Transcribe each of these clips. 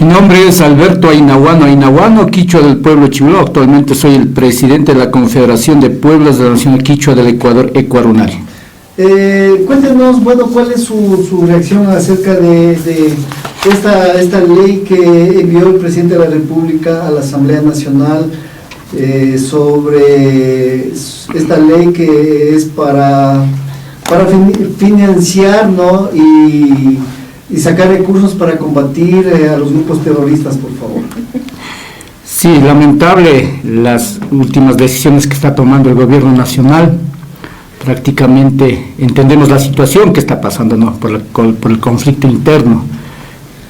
Mi nombre es Alberto Ainahuano, quichua del pueblo Chibolo. Actualmente soy el presidente de la Confederación de Pueblos de la Nación Quichua del Ecuador, Ecuarunari. Cuéntenos, bueno, ¿cuál es su reacción acerca de esta ley que envió el presidente de la República a la Asamblea Nacional sobre esta ley que es para financiar, ¿no? y sacar recursos para combatir a los grupos terroristas, por favor? Sí, lamentable las últimas decisiones que está tomando el gobierno nacional. Prácticamente entendemos la situación que está pasando, ¿no? por el conflicto interno.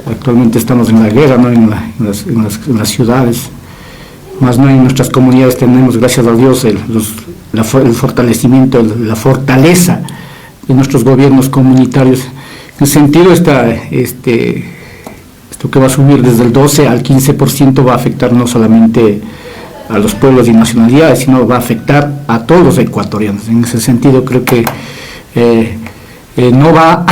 Actualmente estamos en la guerra, ¿no? en las ciudades, más no en nuestras comunidades tenemos, gracias a Dios, el fortalecimiento, la fortaleza de nuestros gobiernos comunitarios. En ese sentido, esto que va a subir desde el 12 al 15% va a afectar no solamente a los pueblos y nacionalidades, sino va a afectar a todos los ecuatorianos. En ese sentido, creo que no va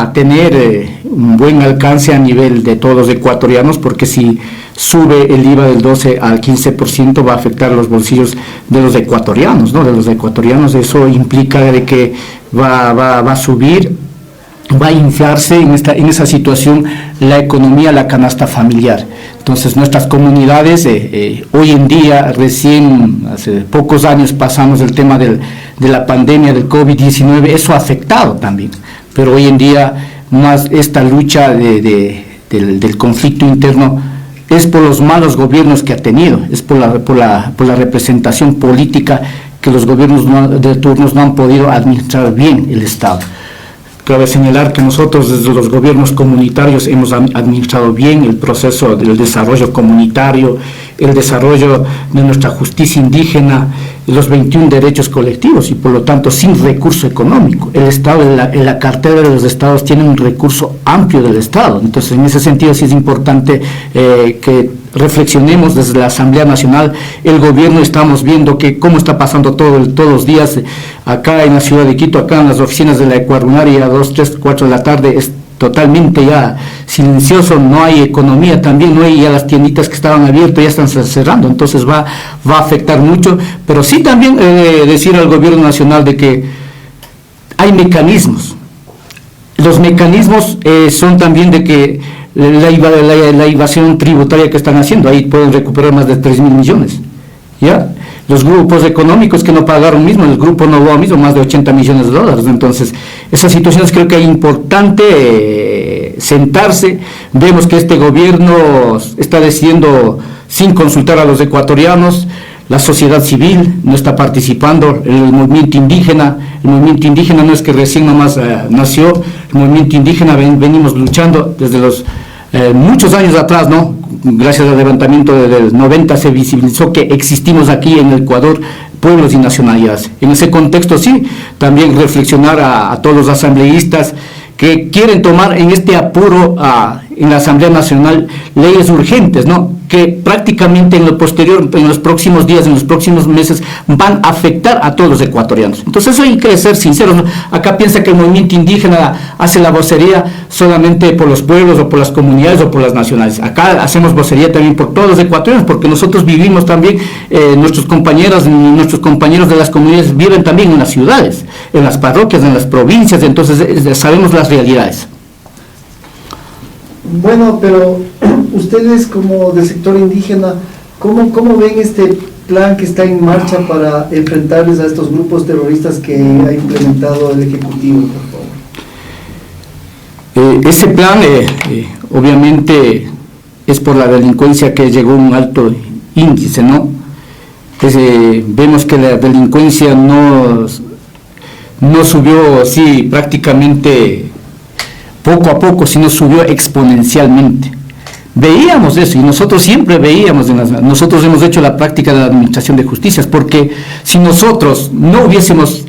a tener un buen alcance a nivel de todos los ecuatorianos, porque si sube el IVA del 12 al 15% va a afectar los bolsillos de los ecuatorianos, ¿no? De los ecuatorianos. Eso implica de que va a subir, va a inflarse en esa situación la economía, la canasta familiar. Entonces nuestras comunidades, hoy en día, recién hace pocos años pasamos el tema de la pandemia del COVID-19, eso ha afectado también, pero hoy en día más esta lucha del conflicto interno es por los malos gobiernos que ha tenido, es por la representación política que los gobiernos de turnos no han podido administrar bien el Estado. Cabe señalar que nosotros desde los gobiernos comunitarios hemos administrado bien el proceso del desarrollo comunitario, el desarrollo de nuestra justicia indígena, los 21 derechos colectivos y por lo tanto sin recurso económico. El Estado, en la cartera de los estados tiene un recurso amplio del Estado. Entonces en ese sentido sí es importante que reflexionemos desde la Asamblea Nacional. El gobierno estamos viendo que cómo está pasando todos los días acá en la ciudad de Quito, acá en las oficinas de la Ecuarunari a 2, 3, 4 de la tarde es totalmente ya silencioso, no hay economía, también no hay, ya las tienditas que estaban abiertas ya están cerrando, entonces va a afectar mucho, pero sí también decir al gobierno nacional de que hay mecanismos. Los mecanismos son también de que la evasión tributaria que están haciendo, ahí pueden recuperar más de 3.000 millones, ¿ya? Los grupos económicos que no pagaron mismo, el grupo Novoa mismo, más de 80 millones de dólares. Entonces, esas situaciones creo que es importante sentarse. Vemos que este gobierno está decidiendo sin consultar a los ecuatorianos, la sociedad civil no está participando, el movimiento indígena no es que recién nomás nació, el movimiento indígena venimos luchando desde los muchos años atrás, ¿no? Gracias al levantamiento del 90 se visibilizó que existimos aquí en el Ecuador, pueblos y nacionalidades. En ese contexto sí, también reflexionar a todos los asambleístas que quieren tomar en este apuro en la Asamblea Nacional leyes urgentes, ¿no? Que prácticamente en lo posterior, en los próximos días, en los próximos meses, van a afectar a todos los ecuatorianos. Entonces eso hay que ser sinceros, ¿no? Acá piensa que el movimiento indígena hace la vocería solamente por los pueblos o por las comunidades o por las nacionales. Acá hacemos vocería también por todos los ecuatorianos, porque nosotros vivimos también, nuestros compañeros de las comunidades viven también en las ciudades, en las parroquias, en las provincias, entonces sabemos las realidades. Bueno, pero ustedes como del sector indígena, ¿cómo ven este plan que está en marcha para enfrentarles a estos grupos terroristas que ha implementado el Ejecutivo, por favor? Ese plan obviamente es por la delincuencia que llegó a un alto índice, ¿no? Vemos que la delincuencia no subió así prácticamente poco a poco, sino subió exponencialmente. Veíamos eso y nosotros siempre veíamos, nosotros hemos hecho la práctica de la administración de justicias, porque si nosotros no hubiésemos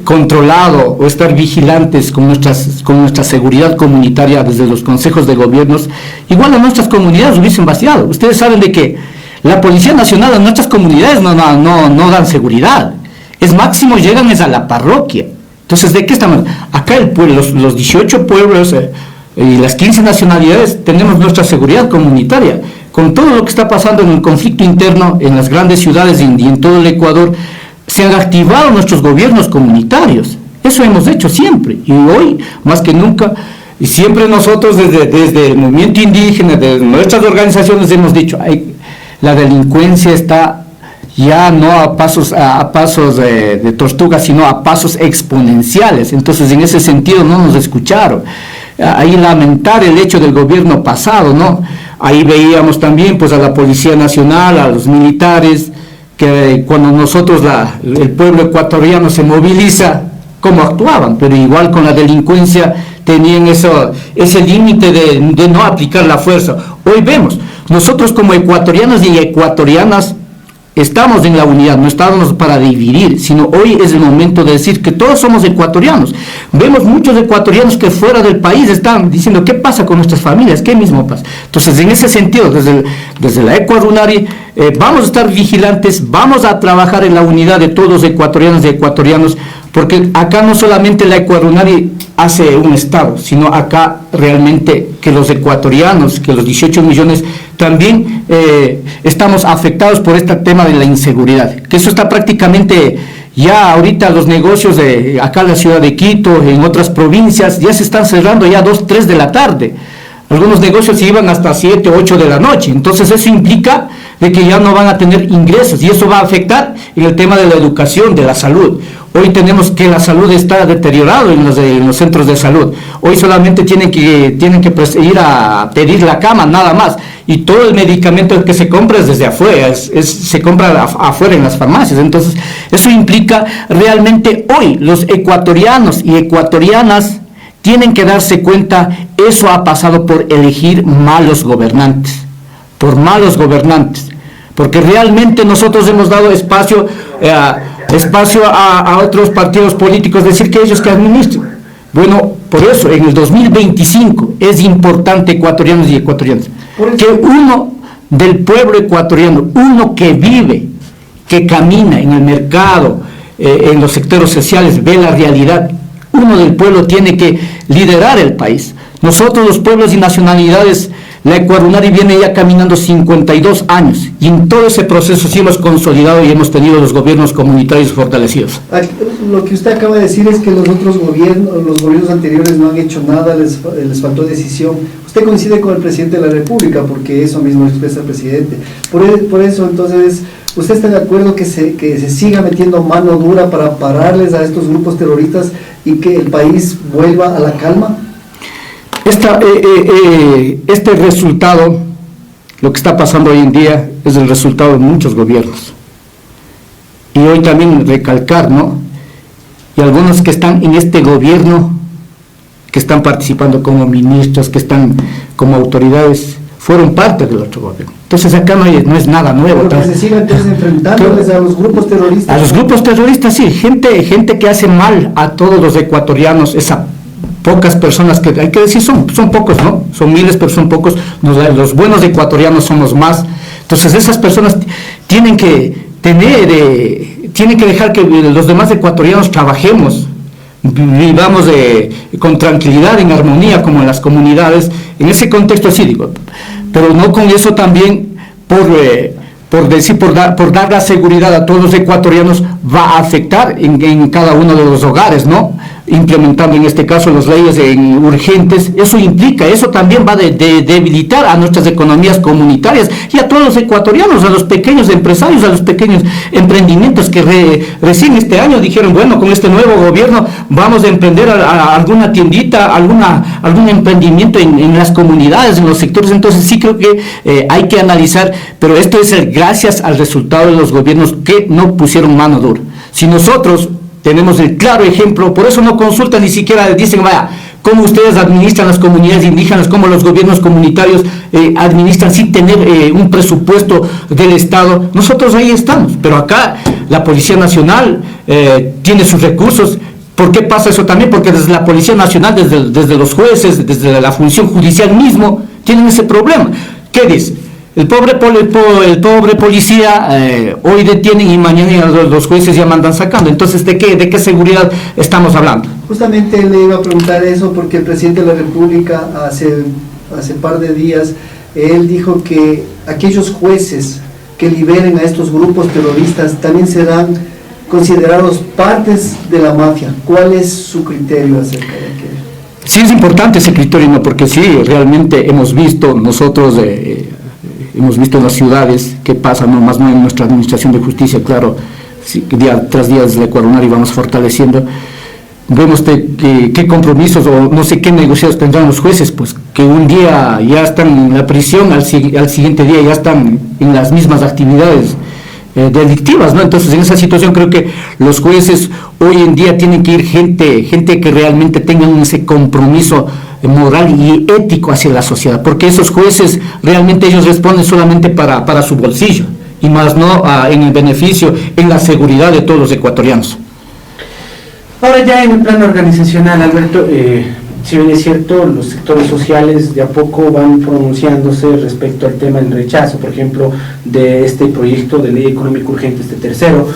controlado o estar vigilantes con nuestra seguridad comunitaria desde los consejos de gobiernos, igual a nuestras comunidades hubiesen vaciado. Ustedes saben de que la Policía Nacional a nuestras comunidades no dan seguridad, es máximo llegan a la parroquia. Entonces, ¿de qué estamos? Acá los 18 pueblos y las 15 nacionalidades tenemos nuestra seguridad comunitaria. Con todo lo que está pasando en el conflicto interno en las grandes ciudades y en todo el Ecuador, se han activado nuestros gobiernos comunitarios. Eso hemos hecho siempre, y hoy, más que nunca, y siempre nosotros desde el movimiento indígena, de nuestras organizaciones, hemos dicho, la delincuencia está ya no a pasos de tortuga, sino a pasos exponenciales. Entonces, en ese sentido no nos escucharon. Ahí lamentar el hecho del gobierno pasado, ¿no? Ahí veíamos también pues a la Policía Nacional, a los militares, que cuando nosotros, el pueblo ecuatoriano se moviliza, cómo actuaban, pero igual con la delincuencia tenían ese límite de no aplicar la fuerza. Hoy vemos, nosotros como ecuatorianos y ecuatorianas, estamos en la unidad, no estamos para dividir, sino hoy es el momento de decir que todos somos ecuatorianos. Vemos muchos ecuatorianos que fuera del país están diciendo, ¿qué pasa con nuestras familias? ¿Qué mismo pasa? Entonces, en ese sentido, desde la Ecuarunari, vamos a estar vigilantes, vamos a trabajar en la unidad de todos los ecuatorianos y ecuatorianos, porque acá no solamente la Ecuarunari hace un Estado, sino acá realmente que los ecuatorianos, que los 18 millones, también estamos afectados por este tema de la inseguridad, que eso está prácticamente ya ahorita los negocios de acá en la ciudad de Quito, en otras provincias, ya se están cerrando ya 2, 3 de la tarde. Algunos negocios se iban hasta 7, 8 de la noche, entonces eso implica de que ya no van a tener ingresos y eso va a afectar en el tema de la educación, de la salud. Hoy tenemos que la salud está deteriorada en los centros de salud. Hoy solamente tienen que ir a pedir la cama, nada más. Y todo el medicamento que se compra es desde afuera, se compra afuera en las farmacias. Entonces, eso implica realmente hoy los ecuatorianos y ecuatorianas tienen que darse cuenta, eso ha pasado por elegir malos gobernantes, porque realmente nosotros hemos dado espacio a otros partidos políticos, decir que ellos que administren. Bueno, por eso en el 2025 es importante, ecuatorianos y ecuatorianas, que uno del pueblo ecuatoriano, uno que vive, que camina en el mercado, en los sectores sociales, ve la realidad, uno del pueblo tiene que liderar el país. Nosotros los pueblos y nacionalidades, la Ecuarunari viene ya caminando 52 años y en todo ese proceso sí hemos consolidado y hemos tenido los gobiernos comunitarios fortalecidos. Lo que usted acaba de decir es que los otros gobiernos, los gobiernos anteriores no han hecho nada, les faltó decisión. Usted coincide con el presidente de la República porque eso mismo expresa el presidente. Por eso entonces, ¿usted está de acuerdo que se siga metiendo mano dura para pararles a estos grupos terroristas y que el país vuelva a la calma? Este resultado, lo que está pasando hoy en día, es el resultado de muchos gobiernos. Y hoy también recalcar, ¿no? Y algunos que están en este gobierno, que están participando como ministros, que están como autoridades, fueron parte del otro gobierno. Entonces acá no es nada nuevo. Pero que se sigan entonces enfrentándoles a los grupos terroristas. A los grupos terroristas, sí. Gente que hace mal a todos los ecuatorianos, esa pocas personas que hay que decir son pocos, ¿no? Son miles, pero son pocos. Los buenos ecuatorianos somos más. Entonces esas personas tienen que dejar que los demás ecuatorianos trabajemos, vivamos con tranquilidad, en armonía, como en las comunidades. En ese contexto así digo, pero no con eso también por dar la seguridad a todos los ecuatorianos va a afectar en cada uno de los hogares, ¿no? Implementando en este caso las leyes urgentes, eso también va a debilitar a nuestras economías comunitarias y a todos los ecuatorianos, a los pequeños empresarios, a los pequeños emprendimientos que recién este año dijeron, bueno, con este nuevo gobierno vamos a emprender alguna tiendita, algún emprendimiento en las comunidades, en los sectores. Entonces sí creo que hay que analizar, pero esto es gracias al resultado de los gobiernos que no pusieron mano dura. Si nosotros tenemos el claro ejemplo, por eso no consultan, ni siquiera dicen, vaya, cómo ustedes administran las comunidades indígenas, cómo los gobiernos comunitarios administran sin tener un presupuesto del Estado. Nosotros ahí estamos, pero acá la Policía Nacional tiene sus recursos. ¿Por qué pasa eso también? Porque desde la Policía Nacional, desde los jueces, desde la función judicial mismo, tienen ese problema. ¿Qué dice? El pobre policía hoy detienen y mañana los jueces ya mandan sacando. Entonces, ¿de qué seguridad estamos hablando? Justamente le iba a preguntar eso porque el presidente de la República hace par de días, él dijo que aquellos jueces que liberen a estos grupos terroristas también serán considerados partes de la mafia. ¿Cuál es su criterio acerca de aquello? Sí, es importante ese criterio, ¿no? Porque sí, realmente hemos visto nosotros... hemos visto en las ciudades qué pasa, no más no en nuestra administración de justicia, claro, sí, día tras día desde Ecuador y vamos fortaleciendo. Vemos qué compromisos o no sé qué negociados tendrán los jueces, pues que un día ya están en la prisión, al siguiente día ya están en las mismas actividades delictivas, ¿no? Entonces, en esa situación creo que los jueces hoy en día tienen que ir gente que realmente tengan ese compromiso moral y ético hacia la sociedad, porque esos jueces realmente ellos responden solamente para su bolsillo y más no en el beneficio, en la seguridad de todos los ecuatorianos. Ahora ya en el plano organizacional, Alberto, si bien es cierto, los sectores sociales de a poco van pronunciándose respecto al tema del rechazo, por ejemplo, de este proyecto de ley económica urgente, este tercero,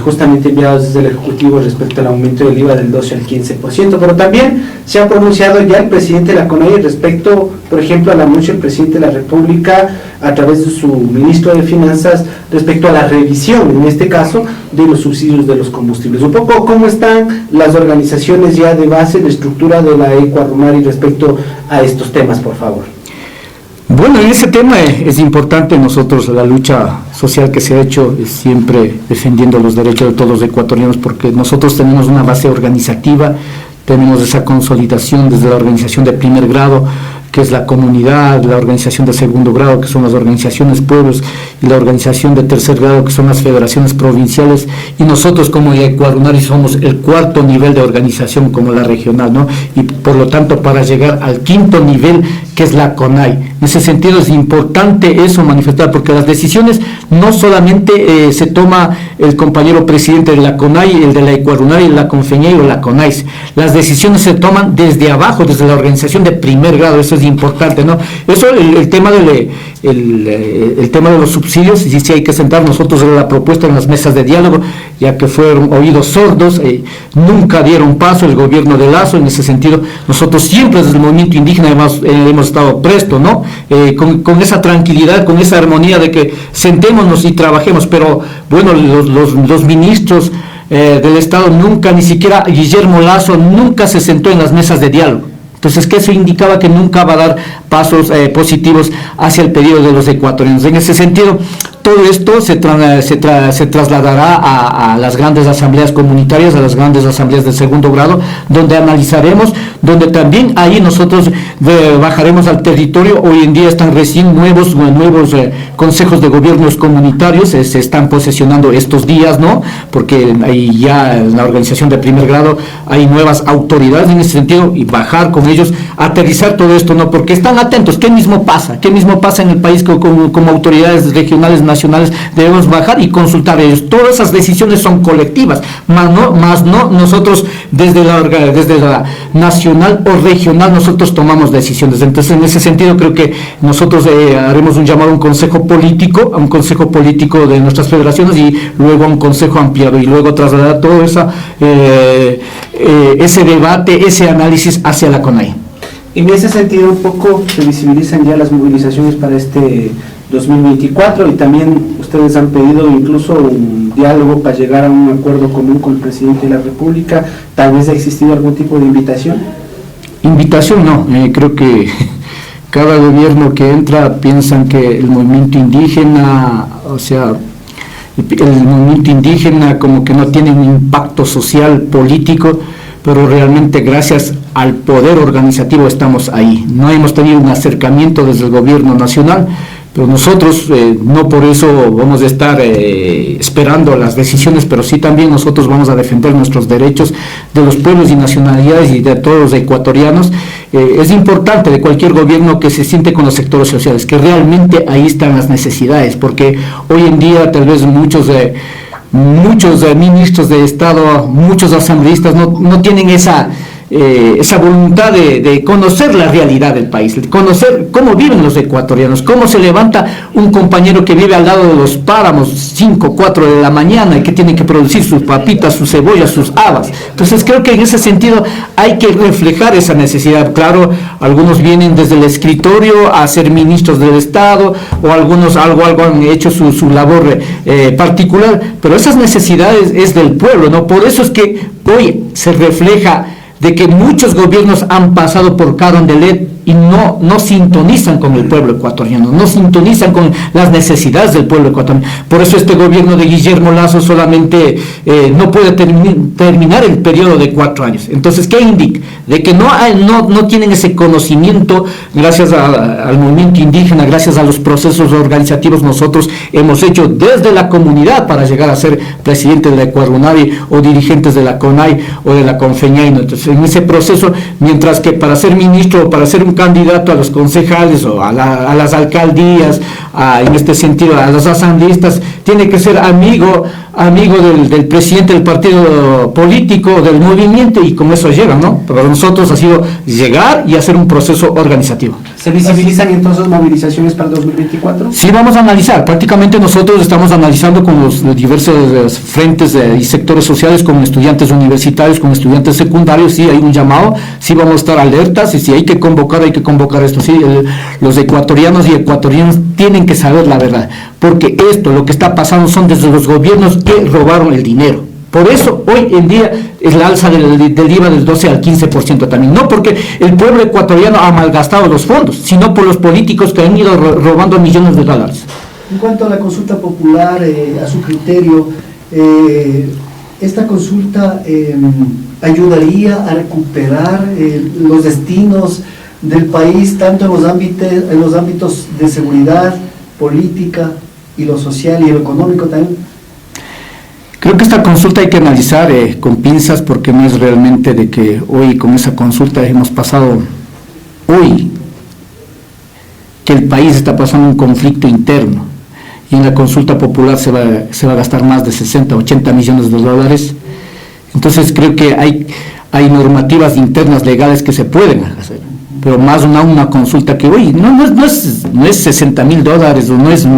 justamente enviados desde el Ejecutivo respecto al aumento del IVA del 12 al 15%, pero también se ha pronunciado ya el presidente de la CONAIE respecto, por ejemplo, al anuncio del presidente de la República a través de su ministro de Finanzas respecto a la revisión, en este caso, de los subsidios de los combustibles. Un poco cómo están las organizaciones ya de base, de estructura de la Ecuarumari respecto a estos temas, por favor. Bueno, en ese tema es importante nosotros, la lucha social que se ha hecho es siempre defendiendo los derechos de todos los ecuatorianos, porque nosotros tenemos una base organizativa, tenemos esa consolidación desde la organización de primer grado, que es la comunidad, la organización de segundo grado, que son las organizaciones pueblos, y la organización de tercer grado, que son las federaciones provinciales, y nosotros como Ecuarumari somos el cuarto nivel de organización como la regional, ¿no? Y por lo tanto para llegar al quinto nivel, que es la CONAI. En ese sentido es importante eso manifestar, porque las decisiones no solamente se toma el compañero presidente de la CONAI, el de la Ecuarumari, la CONFEñe o la CONAIS. Las decisiones se toman desde abajo, desde la organización de primer grado, eso es importante, ¿no? Eso, el tema de los subsidios, sí hay que sentar nosotros en la propuesta en las mesas de diálogo, ya que fueron oídos sordos, nunca dieron paso el gobierno de Lazo. En ese sentido, nosotros siempre desde el movimiento indígena hemos estado presto, ¿no? Con esa tranquilidad, con esa armonía de que sentémonos y trabajemos, pero bueno, los ministros del Estado nunca, ni siquiera Guillermo Lazo, nunca se sentó en las mesas de diálogo. Entonces, que eso indicaba que nunca va a dar pasos positivos hacia el pedido de los ecuatorianos. En ese sentido, todo esto se trasladará a las grandes asambleas comunitarias, a las grandes asambleas de segundo grado, donde analizaremos, donde también ahí nosotros bajaremos al territorio. Hoy en día están recién nuevos consejos de gobiernos comunitarios, se están posesionando estos días, ¿no? Porque ahí ya en la organización de primer grado hay nuevas autoridades en ese sentido, y bajar con ellos, aterrizar todo esto, ¿no? Porque están atentos, ¿qué mismo pasa en el país como autoridades regionales, nacionales? Debemos bajar y consultar a ellos. Todas esas decisiones son colectivas, más no nosotros desde la nacional o regional nosotros tomamos decisiones. Entonces, en ese sentido creo que nosotros haremos un llamado a un consejo político de nuestras federaciones, y luego a un consejo ampliado, y luego trasladar todo ese debate, ese análisis hacia la CONAI. En ese sentido, un poco se visibilizan ya las movilizaciones para este 2024, y también ustedes han pedido incluso un diálogo para llegar a un acuerdo común con el presidente de la República. ¿Tal vez ha existido algún tipo de invitación? Invitación no, creo que cada gobierno que entra piensan que el movimiento indígena, el movimiento indígena como que no tiene un impacto social, político, pero realmente gracias al poder organizativo estamos ahí. No hemos tenido un acercamiento desde el gobierno nacional, pero nosotros no por eso vamos a estar esperando las decisiones, pero sí también nosotros vamos a defender nuestros derechos de los pueblos y nacionalidades y de todos los ecuatorianos. Es importante de cualquier gobierno que se siente con los sectores sociales, que realmente ahí están las necesidades, porque hoy en día tal vez muchos ministros de Estado, muchos asambleístas no tienen esa voluntad de conocer la realidad del país, de conocer cómo viven los ecuatorianos, cómo se levanta un compañero que vive al lado de los páramos 5, 4 de la mañana y que tiene que producir sus papitas, sus cebollas, sus habas. Entonces creo que en ese sentido hay que reflejar esa necesidad. Claro, algunos vienen desde el escritorio a ser ministros del Estado, o algunos algo han hecho su labor particular, pero esas necesidades es del pueblo, ¿no? Por eso es que hoy se refleja de que muchos gobiernos han pasado por Carondelet y no sintonizan con el pueblo ecuatoriano, no sintonizan con las necesidades del pueblo ecuatoriano. Por eso este gobierno de Guillermo Lasso solamente no puede terminar el periodo de 4 años. Entonces, ¿qué indica? De que no tienen ese conocimiento. Gracias al movimiento indígena, gracias a los procesos organizativos, nosotros hemos hecho desde la comunidad para llegar a ser presidente de la Ecuarunavi o dirigentes de la CONAI o de la CONFEñAI. Entonces, en ese proceso, mientras que para ser ministro o para ser un candidato a los concejales o a las alcaldías, en este sentido a los asambleístas, tiene que ser amigo del presidente del partido político, del movimiento, y con eso llega, ¿no? Para nosotros ha sido llegar y hacer un proceso organizativo. ¿Se visibilizan entonces movilizaciones para el 2024? Sí, vamos a analizar. Prácticamente nosotros estamos analizando con los diversos frentes y sectores sociales, con estudiantes universitarios, con estudiantes secundarios. Sí, hay un llamado, sí vamos a estar alertas, y si hay que convocar esto. Sí, los ecuatorianos y ecuatorianos tienen que saber la verdad, porque lo que está pasando son desde los gobiernos que robaron el dinero. Por eso hoy en día es la alza del IVA del 12 al 15% también, no porque el pueblo ecuatoriano ha malgastado los fondos, sino por los políticos que han ido robando millones de dólares. En cuanto a la consulta popular, a su criterio, ¿esta consulta ayudaría a recuperar los destinos del país, tanto en los ámbitos de seguridad, política y lo social y lo económico también? Creo que esta consulta hay que analizar con pinzas, porque no es realmente de que hoy con esa consulta hemos pasado, hoy que el país está pasando un conflicto interno, y en la consulta popular se va a gastar más de 60, 80 millones de dólares. Entonces creo que hay normativas internas legales que se pueden hacer, pero más una consulta que hoy no es 60 mil dólares o no es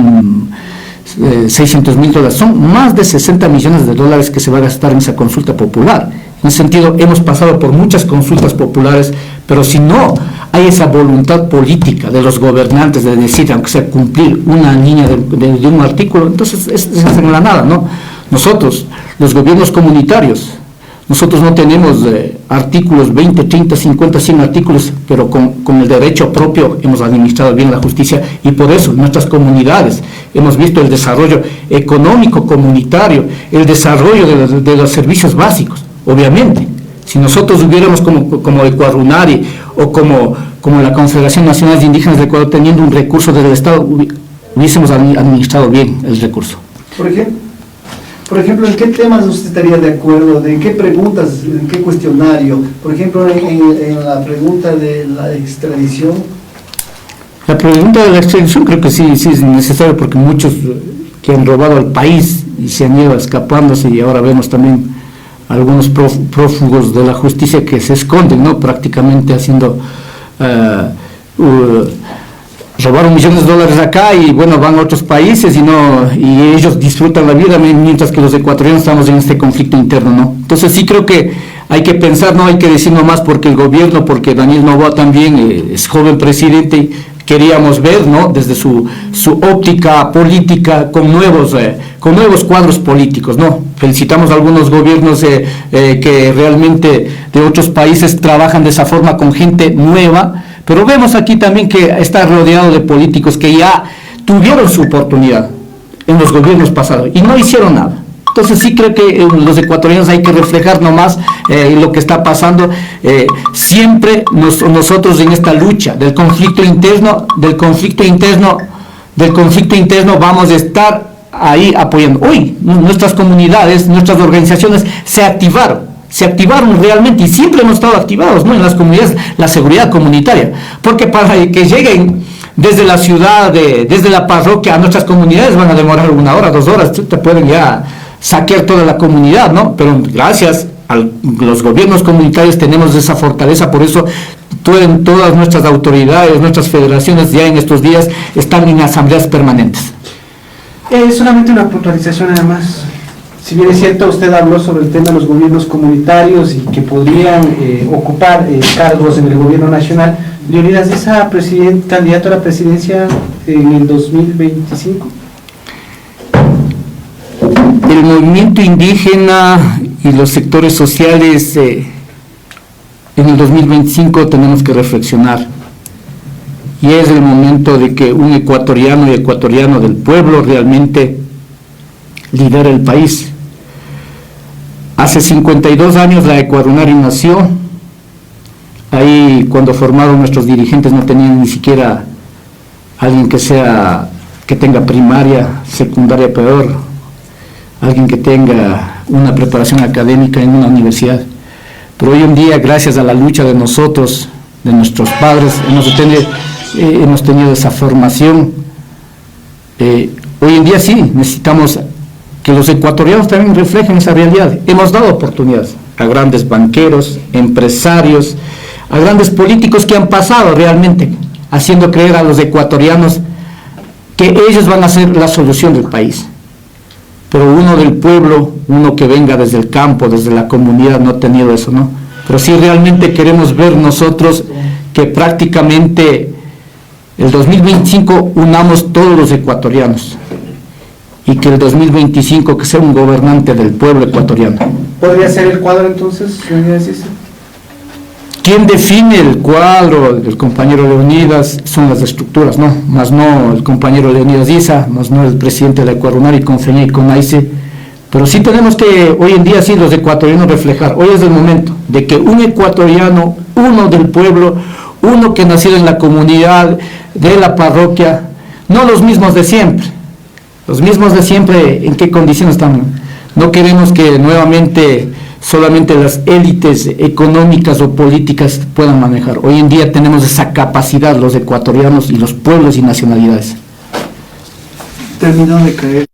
600 mil dólares, son más de 60 millones de dólares que se va a gastar en esa consulta popular. En ese sentido, hemos pasado por muchas consultas populares, pero si no hay esa voluntad política de los gobernantes de decir, aunque sea cumplir una línea de un artículo, entonces es hacer la nada, ¿no? Nosotros, los gobiernos comunitarios, nosotros no tenemos artículos 20, 30, 50, 100 artículos, pero con el derecho propio hemos administrado bien la justicia, y por eso nuestras comunidades hemos visto el desarrollo económico comunitario, el desarrollo de los servicios básicos. Obviamente, si nosotros hubiéramos como Ecuarunari o como la Confederación Nacional de Indígenas de Ecuador teniendo un recurso del Estado, hubiésemos administrado bien el recurso. Por ejemplo, ¿en qué temas usted estaría de acuerdo? ¿De qué preguntas? ¿En qué cuestionario? Por ejemplo, en la pregunta de la extradición. La pregunta de la extradición creo que sí es necesario, porque muchos que han robado al país y se han ido escapándose, y ahora vemos también algunos prófugos de la justicia que se esconden, ¿no? Prácticamente haciendo robaron millones de dólares acá y bueno, van a otros países y ellos disfrutan la vida, mientras que los ecuatorianos estamos en este conflicto interno, ¿no? Entonces sí creo que hay que pensar, no hay que decir nomás porque el gobierno, porque Daniel Noboa también es joven presidente, queríamos ver, ¿no?, desde su óptica política con nuevos cuadros políticos, ¿no? Felicitamos a algunos gobiernos que realmente de otros países trabajan de esa forma con gente nueva, pero vemos aquí también que está rodeado de políticos que ya tuvieron su oportunidad en los gobiernos pasados y no hicieron nada. Entonces sí creo que los ecuatorianos hay que reflejar nomás lo que está pasando. Siempre nosotros en esta lucha del conflicto interno vamos a estar ahí apoyando. Hoy nuestras comunidades, nuestras organizaciones se activaron realmente, y siempre hemos estado activados, ¿no?, en las comunidades, la seguridad comunitaria, porque para que lleguen desde la ciudad, desde la parroquia a nuestras comunidades van a demorar 1 hora, 2 horas, te pueden ya saquear toda la comunidad, ¿no? Pero gracias los gobiernos comunitarios tenemos esa fortaleza, por eso todas nuestras autoridades, nuestras federaciones ya en estos días están en asambleas permanentes. Solamente una puntualización nada más. Si bien es cierto, usted habló sobre el tema de los gobiernos comunitarios y que podrían ocupar cargos en el gobierno nacional, Leonidas Diza, candidato a la presidencia en el 2025. El movimiento indígena y los sectores sociales en el 2025 tenemos que reflexionar, y es el momento de que un ecuatoriano y ecuatoriano del pueblo realmente lidere el país. Hace 52 años la Ecuadunari nació. Ahí, cuando formaron nuestros dirigentes, no tenían ni siquiera alguien que tenga primaria, secundaria, peor, alguien que tenga una preparación académica en una universidad. Pero hoy en día, gracias a la lucha de nosotros, de nuestros padres, hemos tenido esa formación. Hoy en día sí, necesitamos que los ecuatorianos también reflejen esa realidad. Hemos dado oportunidades a grandes banqueros, empresarios, a grandes políticos que han pasado realmente haciendo creer a los ecuatorianos que ellos van a ser la solución del país. Pero uno del pueblo, uno que venga desde el campo, desde la comunidad, no ha tenido eso, ¿no? Pero sí realmente queremos ver nosotros que prácticamente el 2025 unamos todos los ecuatorianos, y que el 2025 que sea un gobernante del pueblo ecuatoriano. ¿Podría ser el cuadro entonces? ¿Quién define el cuadro? El compañero Leonidas, son las estructuras, ¿no? Más no el compañero Leonidas Diza, más no el presidente de la Ecuadunari con FENIA y con AICE. Pero sí tenemos que, hoy en día sí, los ecuatorianos reflejar. Hoy es el momento de que un ecuatoriano, uno del pueblo, uno que nacido en la comunidad, de la parroquia, no los mismos de siempre. Los mismos de siempre, ¿en qué condiciones están? No queremos que nuevamente solamente las élites económicas o políticas puedan manejar. Hoy en día tenemos esa capacidad los ecuatorianos y los pueblos y nacionalidades. Terminó de caer.